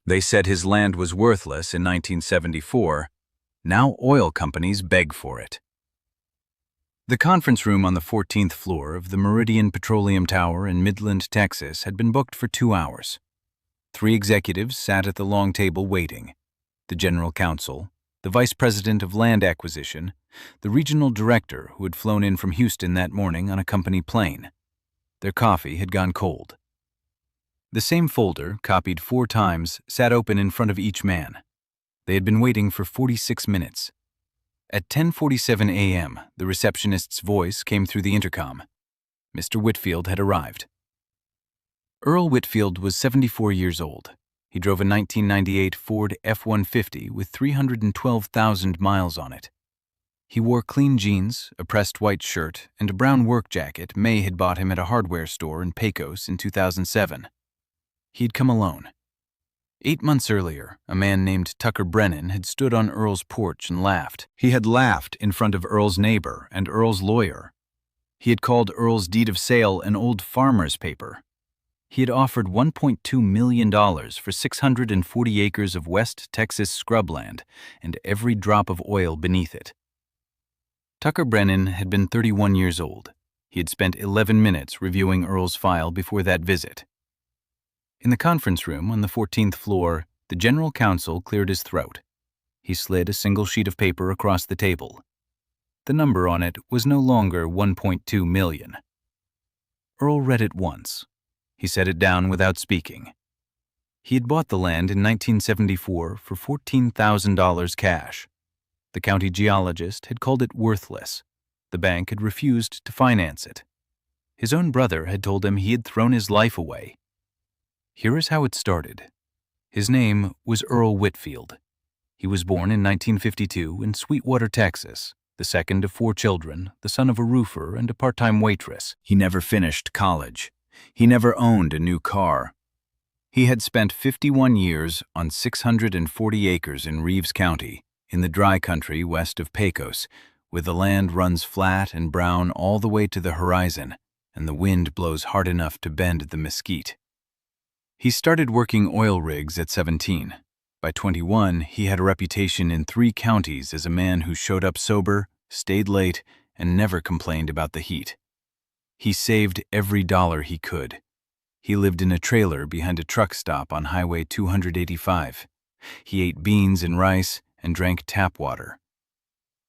They said his land was worthless in 1974. Now oil companies beg for it. The conference room on the 14th floor of the Meridian Petroleum Tower in Midland, Texas, had been booked for 2 hours. 3 executives sat at the long table waiting: the general counsel, the vice president of land acquisition, the regional director who had flown in from Houston that morning on a company plane. Their coffee had gone cold. The same folder, copied 4 times, sat open in front of each man. They had been waiting for 46 minutes. At 10:47 a.m., the receptionist's voice came through the intercom. Mr. Whitfield had arrived. Earl Whitfield was 74 years old. He drove a 1998 Ford F-150 with 312,000 miles on it. He wore clean jeans, a pressed white shirt, and a brown work jacket May had bought him at a hardware store in Pecos in 2007. He'd come alone. 8 months earlier, a man named Tucker Brennan had stood on Earl's porch and laughed. He had laughed in front of Earl's neighbor and Earl's lawyer. He had called Earl's deed of sale an old farmer's paper. He had offered $1.2 million for 640 acres of West Texas scrubland and every drop of oil beneath it. Tucker Brennan had been 31 years old. He had spent 11 minutes reviewing Earl's file before that visit. In the conference room on the 14th floor, the general counsel cleared his throat. He slid a single sheet of paper across the table. The number on it was no longer 1.2 million. Earl read it once. He set it down without speaking. He had bought the land in 1974 for $14,000 cash. The county geologist had called it worthless. The bank had refused to finance it. His own brother had told him he had thrown his life away. Here is how it started. His name was Earl Whitfield. He was born in 1952 in Sweetwater, Texas, the second of 4 children, the son of a roofer and a part-time waitress. He never finished college. He never owned a new car. He had spent 51 years on 640 acres in Reeves County, in the dry country west of Pecos, where the land runs flat and brown all the way to the horizon, and the wind blows hard enough to bend the mesquite. He started working oil rigs at 17. By 21, he had a reputation in 3 counties as a man who showed up sober, stayed late, and never complained about the heat. He saved every dollar he could. He lived in a trailer behind a truck stop on Highway 285. He ate beans and rice and drank tap water.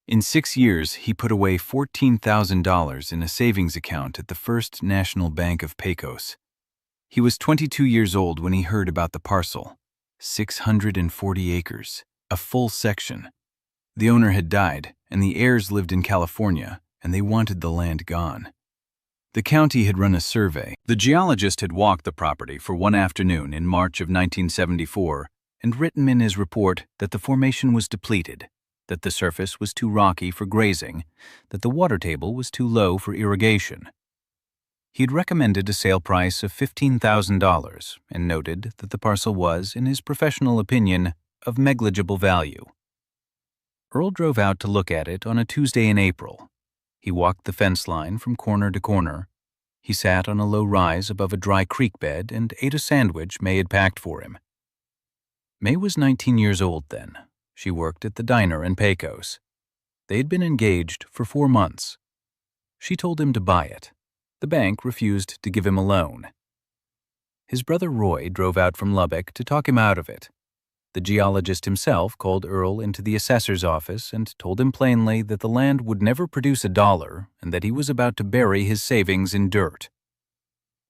In 6 years, he put away $14,000 in a savings account at the First National Bank of Pecos. He was 22 years old when he heard about the parcel. 640 acres, a full section. The owner had died, and the heirs lived in California, and they wanted the land gone. The county had run a survey. The geologist had walked the property for one afternoon in March of 1974 and written in his report that the formation was depleted, that the surface was too rocky for grazing, that the water table was too low for irrigation. He had recommended a sale price of $15,000 and noted that the parcel was, in his professional opinion, of negligible value. Earl drove out to look at it on a Tuesday in April. He walked the fence line from corner to corner. He sat on a low rise above a dry creek bed and ate a sandwich May had packed for him. May was 19 years old then. She worked at the diner in Pecos. They had been engaged for 4 months. She told him to buy it. The bank refused to give him a loan. His brother Roy drove out from Lubbock to talk him out of it. The geologist himself called Earl into the assessor's office and told him plainly that the land would never produce a dollar and that he was about to bury his savings in dirt.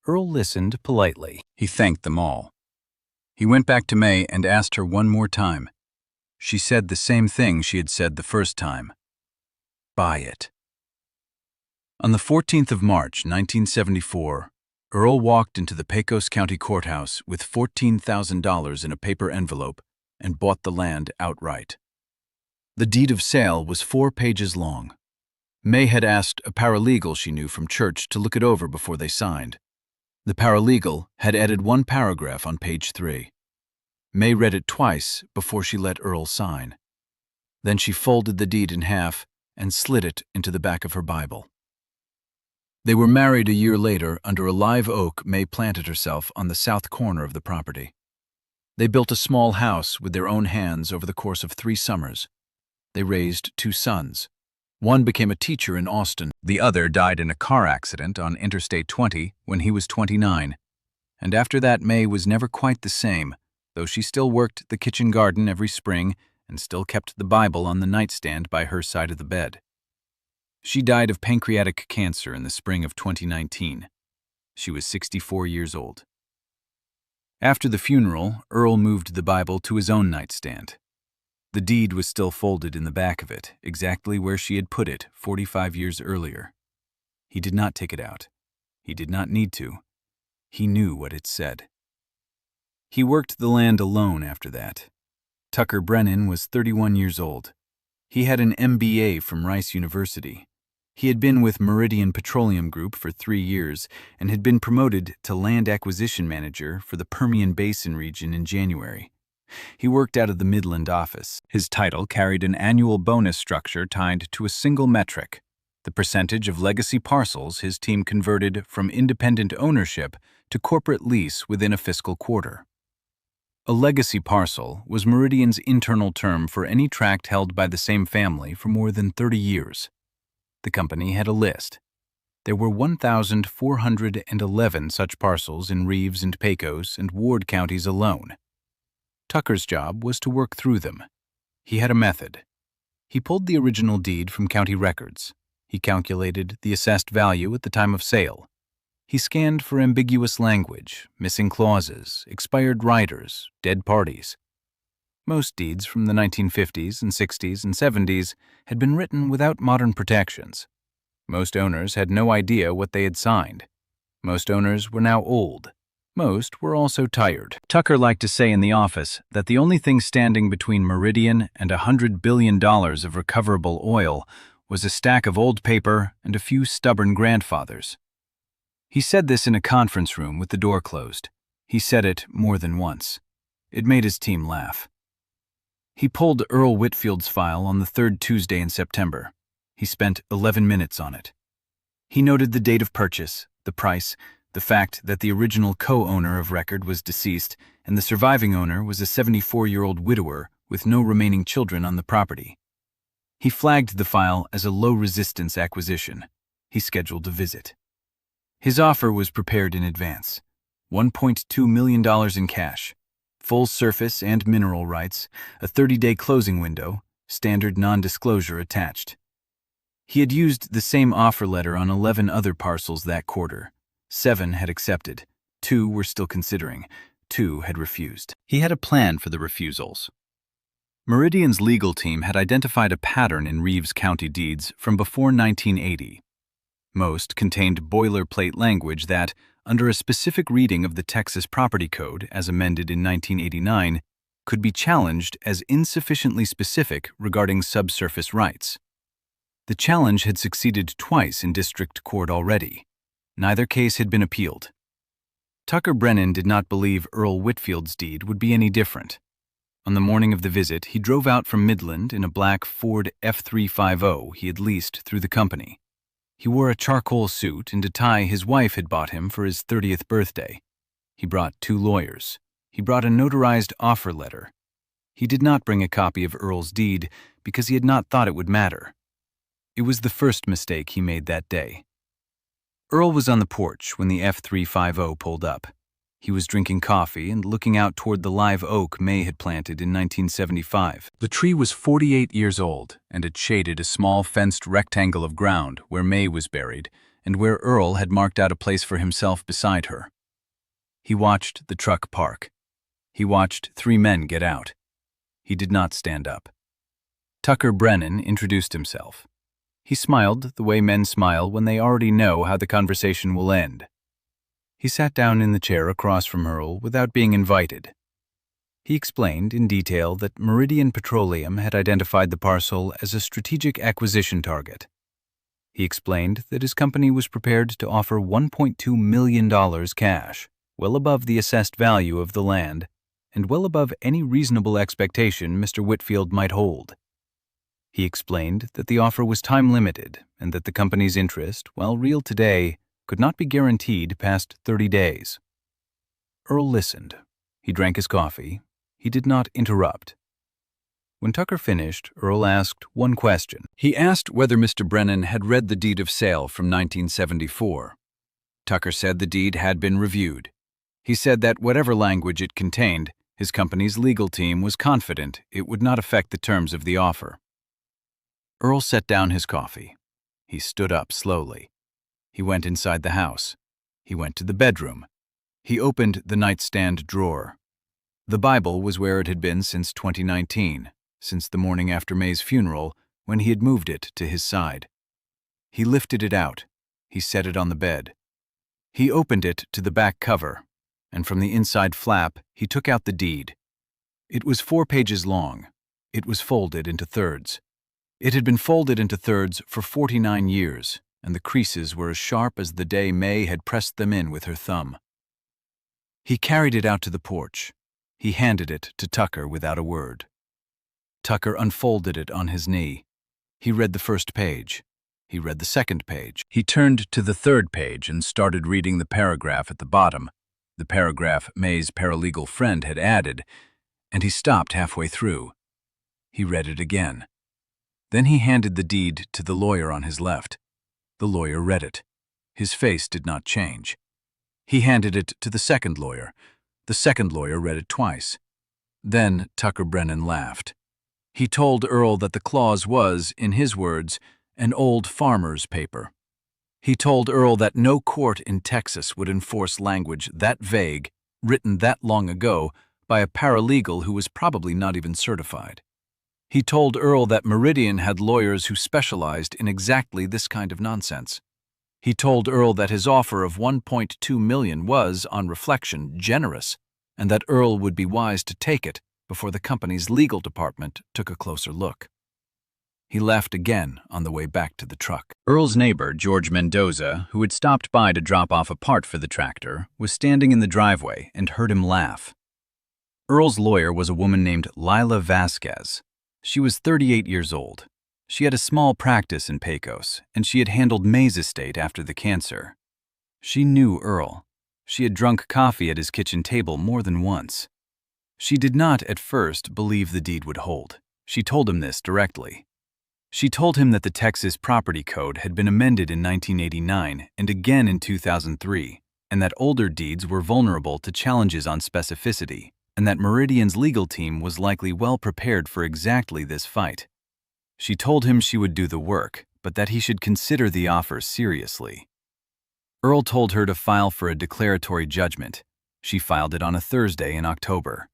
Earl listened politely. He thanked them all. He went back to May and asked her one more time. She said the same thing she had said the first time. Buy it. On the 14th of March, 1974, Earl walked into the Pecos County Courthouse with $14,000 in a paper envelope and bought the land outright. The deed of sale was 4 pages long. May had asked a paralegal she knew from church to look it over before they signed. The paralegal had added 1 paragraph on page 3. May read it twice before she let Earl sign. Then she folded the deed in half and slid it into the back of her Bible. They were married a year later under a live oak May planted herself on the south corner of the property. They built a small house with their own hands over the course of 3 summers. They raised 2 sons. One became a teacher in Austin. The other died in a car accident on Interstate 20 when he was 29. And after that, May was never quite the same, though she still worked the kitchen garden every spring and still kept the Bible on the nightstand by her side of the bed. She died of pancreatic cancer in the spring of 2019. She was 64 years old. After the funeral, Earl moved the Bible to his own nightstand. The deed was still folded in the back of it, exactly where she had put it 45 years earlier. He did not take it out. He did not need to. He knew what it said. He worked the land alone after that. Tucker Brennan was 31 years old. He had an MBA from Rice University. He had been with Meridian Petroleum Group for 3 years and had been promoted to Land Acquisition Manager for the Permian Basin region in January. He worked out of the Midland office. His title carried an annual bonus structure tied to a single metric: the percentage of legacy parcels his team converted from independent ownership to corporate lease within a fiscal quarter. A legacy parcel was Meridian's internal term for any tract held by the same family for more than 30 years. The company had a list. There were 1,411 such parcels in Reeves and Pecos and Ward counties alone. Tucker's job was to work through them. He had a method. He pulled the original deed from county records. He calculated the assessed value at the time of sale. He scanned for ambiguous language, missing clauses, expired riders, dead parties. Most deeds from the 1950s and 60s and 70s had been written without modern protections. Most owners had no idea what they had signed. Most owners were now old. Most were also tired. Tucker liked to say in the office that the only thing standing between Meridian and $100 billion of recoverable oil was a stack of old paper and a few stubborn grandfathers. He said this in a conference room with the door closed. He said it more than once. It made his team laugh. He pulled Earl Whitfield's file on the 3rd Tuesday in September. He spent 11 minutes on it. He noted the date of purchase, the price, the fact that the original co-owner of record was deceased and the surviving owner was a 74-year-old widower with no remaining children on the property. He flagged the file as a low-resistance acquisition. He scheduled a visit. His offer was prepared in advance. $1.2 million in cash. Full surface and mineral rights, a 30-day closing window, standard non-disclosure attached. He had used the same offer letter on 11 other parcels that quarter. 7 had accepted. 2 were still considering. 2 had refused. He had a plan for the refusals. Meridian's legal team had identified a pattern in Reeves County deeds from before 1980. Most contained boilerplate language that, under a specific reading of the Texas Property Code as amended in 1989, could be challenged as insufficiently specific regarding subsurface rights. The challenge had succeeded twice in district court already. Neither case had been appealed. Tucker Brennan did not believe Earl Whitfield's deed would be any different. On the morning of the visit, he drove out from Midland in a black Ford F350 he had leased through the company. He wore a charcoal suit and a tie his wife had bought him for his 30th birthday. He brought 2 lawyers. He brought a notarized offer letter. He did not bring a copy of Earl's deed because he had not thought it would matter. It was the first mistake he made that day. Earl was on the porch when the F350 pulled up. He was drinking coffee and looking out toward the live oak May had planted in 1975. The tree was 48 years old, and it shaded a small fenced rectangle of ground where May was buried and where Earl had marked out a place for himself beside her. He watched the truck park. He watched 3 men get out. He did not stand up. Tucker Brennan introduced himself. He smiled the way men smile when they already know how the conversation will end. He sat down in the chair across from Earl without being invited. He explained in detail that Meridian Petroleum had identified the parcel as a strategic acquisition target. He explained that his company was prepared to offer $1.2 million cash, well above the assessed value of the land, and well above any reasonable expectation Mr. Whitfield might hold. He explained that the offer was time-limited and that the company's interest, while real today, could not be guaranteed past 30 days. Earl listened. He drank his coffee. He did not interrupt. When Tucker finished, Earl asked one question. He asked whether Mr. Brennan had read the deed of sale from 1974. Tucker said the deed had been reviewed. He said that whatever language it contained, his company's legal team was confident it would not affect the terms of the offer. Earl set down his coffee. He stood up slowly. He went inside the house. He went to the bedroom. He opened the nightstand drawer. The Bible was where it had been since 2019, since the morning after May's funeral, when he had moved it to his side. He lifted it out. He set it on the bed. He opened it to the back cover, and from the inside flap he took out the deed. It was 4 pages long. It was folded into thirds. It had been folded into thirds for 49 years, and the creases were as sharp as the day May had pressed them in with her thumb. He carried it out to the porch. He handed it to Tucker without a word. Tucker unfolded it on his knee. He read the first page. He read the second page. He turned to the third page and started reading the paragraph at the bottom, the paragraph May's paralegal friend had added, and he stopped halfway through. He read it again. Then he handed the deed to the lawyer on his left. The lawyer read it. His face did not change. He handed it to the second lawyer. The second lawyer read it twice. Then Tucker Brennan laughed. He told Earl that the clause was, in his words, an old farmer's paper. He told Earl that no court in Texas would enforce language that vague, written that long ago, by a paralegal who was probably not even certified. He told Earl that Meridian had lawyers who specialized in exactly this kind of nonsense. He told Earl that his offer of $1.2 million was, on reflection, generous, and that Earl would be wise to take it before the company's legal department took a closer look. He laughed again on the way back to the truck. Earl's neighbor, George Mendoza, who had stopped by to drop off a part for the tractor, was standing in the driveway and heard him laugh. Earl's lawyer was a woman named Lila Vasquez. She was 38 years old. She had a small practice in Pecos, and she had handled May's estate after the cancer. She knew Earl. She had drunk coffee at his kitchen table more than once. She did not, at first, believe the deed would hold. She told him this directly. She told him that the Texas Property Code had been amended in 1989 and again in 2003, and that older deeds were vulnerable to challenges on specificity, and that Meridian's legal team was likely well prepared for exactly this fight. She told him she would do the work, but that he should consider the offer seriously. Earl told her to file for a declaratory judgment. She filed it on a Thursday in October.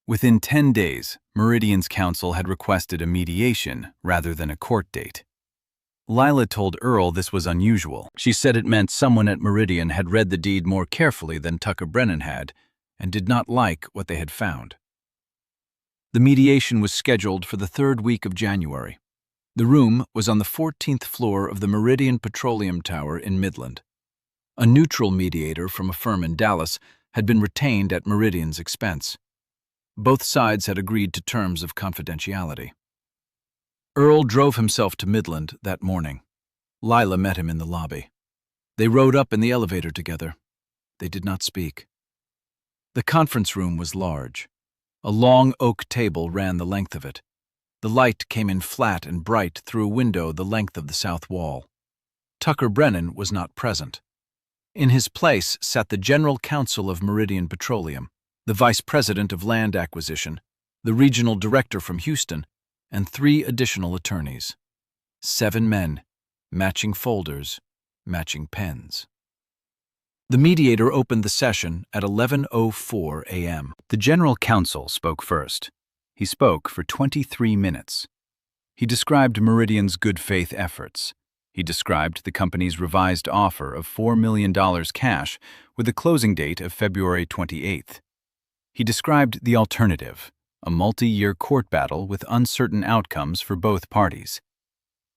Within 10 days, Meridian's counsel had requested a mediation rather than a court date. Lila told Earl this was unusual. She said it meant someone at Meridian had read the deed more carefully than Tucker Brennan had and did not like what they had found. The mediation was scheduled for the 3rd week of January. The room was on the 14th floor of the Meridian Petroleum Tower in Midland. A neutral mediator from a firm in Dallas had been retained at Meridian's expense. Both sides had agreed to terms of confidentiality. Earl drove himself to Midland that morning. Lila met him in the lobby. They rode up in the elevator together. They did not speak. The conference room was large. A long oak table ran the length of it. The light came in flat and bright through a window the length of the south wall. Tucker Brennan was not present. In his place sat the General Counsel of Meridian Petroleum, the Vice President of Land Acquisition, the Regional Director from Houston, and 3 additional attorneys. 7 men, matching folders, matching pens. The mediator opened the session at 11:04 a.m. The General Counsel spoke first. He spoke for 23 minutes. He described Meridian's good faith efforts. He described the company's revised offer of $4 million cash with a closing date of February 28th. He described the alternative, a multi-year court battle with uncertain outcomes for both parties.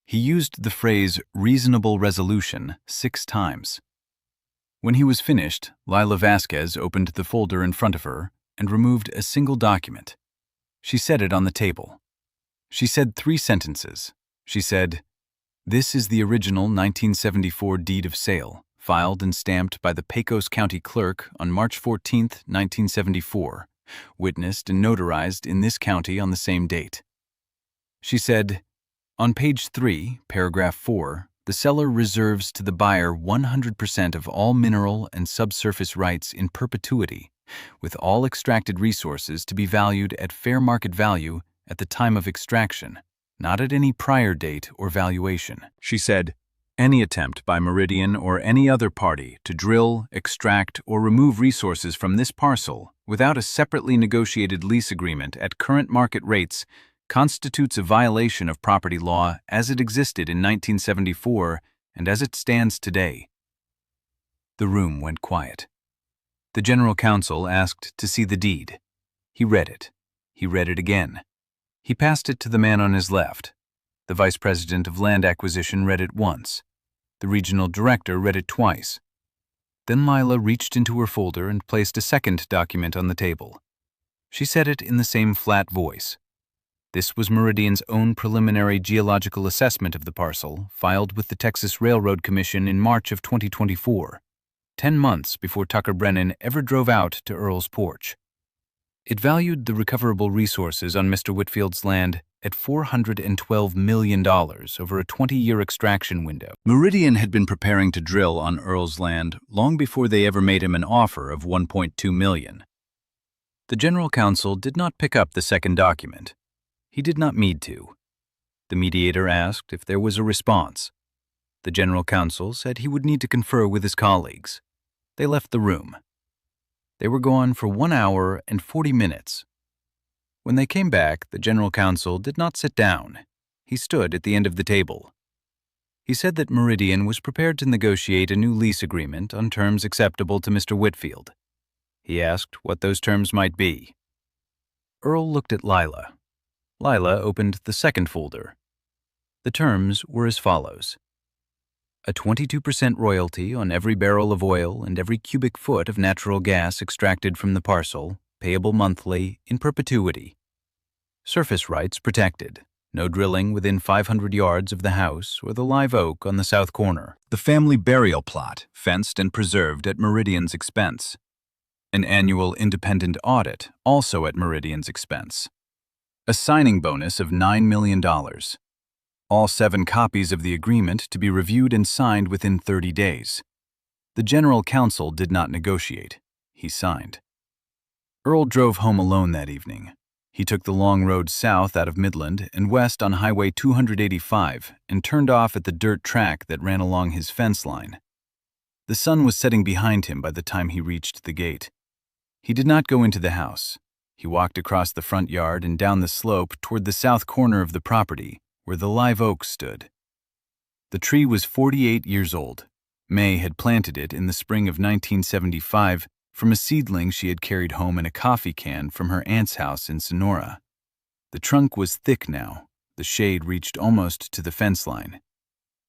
He used the phrase reasonable resolution 6 times. When he was finished, Lila Vasquez opened the folder in front of her and removed a single document. She set it on the table. She said 3 sentences. She said, "This is the original 1974 deed of sale, filed and stamped by the Pecos County Clerk on March 14, 1974, witnessed and notarized in this county on the same date. She said, "On page 3, paragraph 4, the seller reserves to the buyer 100% of all mineral and subsurface rights in perpetuity, with all extracted resources to be valued at fair market value at the time of extraction, not at any prior date or valuation." She said, "Any attempt by Meridian or any other party to drill, extract, or remove resources from this parcel without a separately negotiated lease agreement at current market rates constitutes a violation of property law as it existed in 1974 and as it stands today." The room went quiet. The general counsel asked to see the deed. He read it. He read it again. He passed it to the man on his left. The vice president of land acquisition read it once. The regional director read it twice. Then Lila reached into her folder and placed a second document on the table. She said it in the same flat voice. This was Meridian's own preliminary geological assessment of the parcel, filed with the Texas Railroad Commission in March of 2024, 10 months before Tucker Brennan ever drove out to Earl's porch. It valued the recoverable resources on Mr. Whitfield's land at $412 million over a 20-year extraction window. Meridian had been preparing to drill on Earl's land long before they ever made him an offer of $1.2 million. The general counsel did not pick up the second document. He did not need to. The mediator asked if there was a response. The general counsel said he would need to confer with his colleagues. They left the room. They were gone for 1 hour and 40 minutes. When they came back, the general counsel did not sit down. He stood at the end of the table. He said that Meridian was prepared to negotiate a new lease agreement on terms acceptable to Mr. Whitfield. He asked what those terms might be. Earl looked at Lila. Lila opened the second folder. The terms were as follows: a 22% royalty on every barrel of oil and every cubic foot of natural gas extracted from the parcel, payable monthly, in perpetuity. Surface rights protected. No drilling within 500 yards of the house or the live oak on the south corner. The family burial plot, fenced and preserved at Meridian's expense. An annual independent audit, also at Meridian's expense. A signing bonus of $9 million. All 7 copies of the agreement to be reviewed and signed within 30 days. The general counsel did not negotiate. He signed. Earl drove home alone that evening. He took the long road south out of Midland and west on Highway 285 and turned off at the dirt track that ran along his fence line. The sun was setting behind him by the time he reached the gate. He did not go into the house. He walked across the front yard and down the slope toward the south corner of the property, where the live oak stood. The tree was 48 years old. May had planted it in the spring of 1975 from a seedling she had carried home in a coffee can from her aunt's house in Sonora. The trunk was thick now. The shade reached almost to the fence line.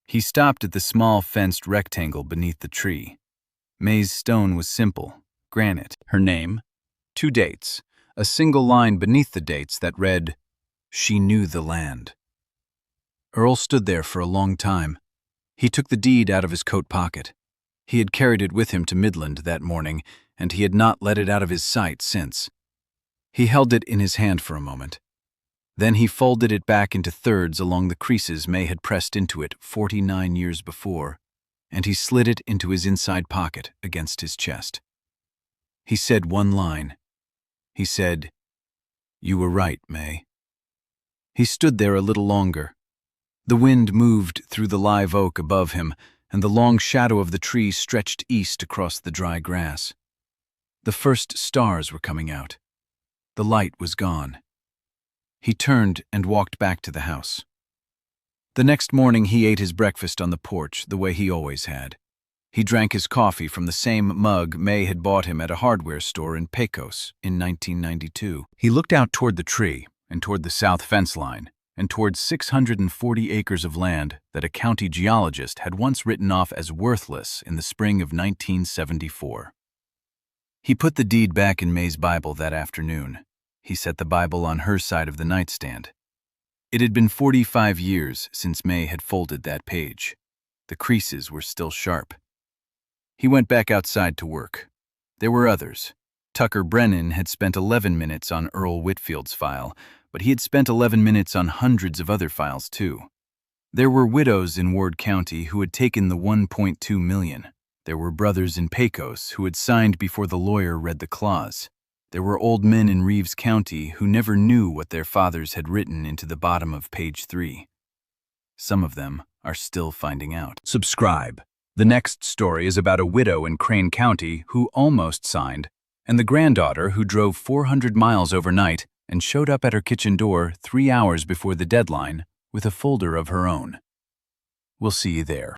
He stopped at the small fenced rectangle beneath the tree. May's stone was simple, granite. Her name, 2 dates, a single line beneath the dates that read, "She knew the land." Earl stood there for a long time. He took the deed out of his coat pocket. He had carried it with him to Midland that morning, and he had not let it out of his sight since. He held it in his hand for a moment. Then he folded it back into thirds along the creases May had pressed into it 49 years before, and he slid it into his inside pocket against his chest. He said one line. He said, "You were right, May." He stood there a little longer. The wind moved through the live oak above him, and the long shadow of the tree stretched east across the dry grass. The first stars were coming out. The light was gone. He turned and walked back to the house. The next morning he ate his breakfast on the porch the way he always had. He drank his coffee from the same mug May had bought him at a hardware store in Pecos in 1992. He looked out toward the tree and toward the south fence line and toward 640 acres of land that a county geologist had once written off as worthless in the spring of 1974. He put the deed back in May's Bible that afternoon. He set the Bible on her side of the nightstand. It had been 45 years since May had folded that page. The creases were still sharp. He went back outside to work. There were others. Tucker Brennan had spent 11 minutes on Earl Whitfield's file, but he had spent 11 minutes on hundreds of other files too. There were widows in Ward County who had taken the $1.2 million. There were brothers in Pecos who had signed before the lawyer read the clause. There were old men in Reeves County who never knew what their fathers had written into the bottom of page 3. Some of them are still finding out. Subscribe. The next story is about a widow in Crane County who almost signed, and the granddaughter who drove 400 miles overnight and showed up at her kitchen door 3 hours before the deadline with a folder of her own. We'll see you there.